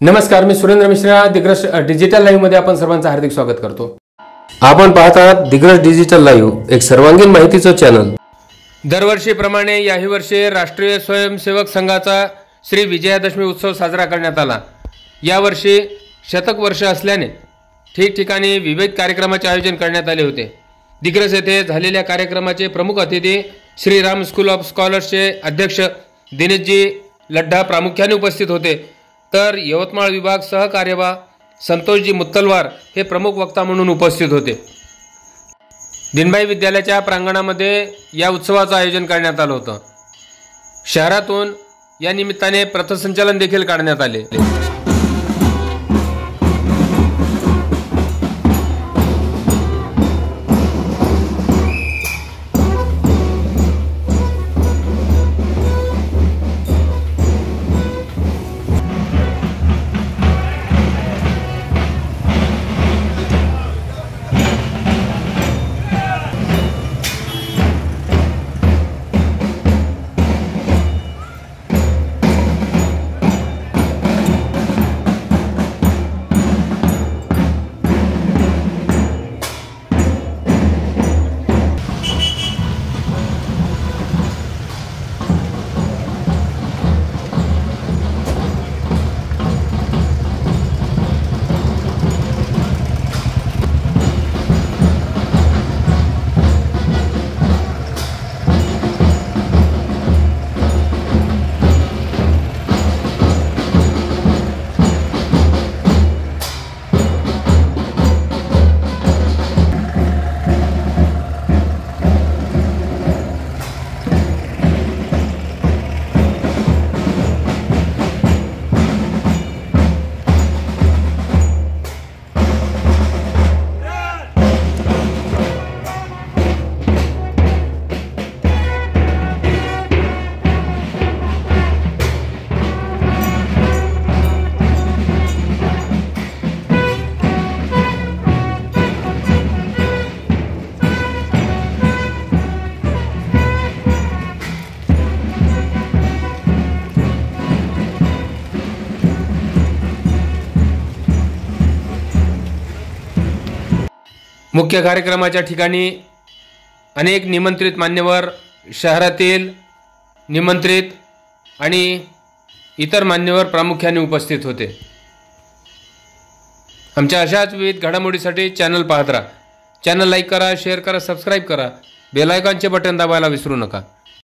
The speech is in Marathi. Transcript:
नमस्कार, मी सुरेंद्र मिश्रा. दिग्रस डिजिटल लाईव्ह मध्ये आपण सर्वांचं हार्दिक स्वागत करतो. आपण पाहत आहात दिग्रस डिजिटल लाईव्ह, एक सर्वांगीण माहितीचं चॅनल. दरवर्षीप्रमाणे याही वर्षी राष्ट्रीय स्वयंसेवक संघाचा श्री विजयादशमी उत्सव साजरा करण्यात आला. यावर्षी शतक वर्ष असल्याने ठिकठिकाणी विविध कार्यक्रमाचे आयोजन करण्यात आले होते. दिग्रस येथे झालेल्या कार्यक्रमाचे प्रमुख अतिथी श्रीराम स्कूल ऑफ स्कॉलर्सचे अध्यक्ष दिनेशजी लड्ढा प्रामुख्याने उपस्थित होते. तर यवतमाळ विभाग सहकार्यवाह संतोषजी मुत्तलवार हे प्रमुख वक्ता म्हणून उपस्थित होते. दिनबाई विद्यालयाच्या प्रांगणामध्ये या उत्सवाचं आयोजन करण्यात आलं होतं. शहरातून या निमित्ताने पथसंचलन देखील काढण्यात आले. मुख्य कार्यक्रमाच्या ठिकाणी अनेक निमंत्रित मान्यवर, शहरातील निमंत्रित आणि इतर मान्यवर प्रामुख्याने उपस्थित होते. आमच्या अशाच विविध घडामोडीसाठी चॅनल पाहत राहा. चॅनल लाईक करा, शेअर करा, सबस्क्राईब करा. बेल आयकॉनचे बटन दाबायला विसरू नका.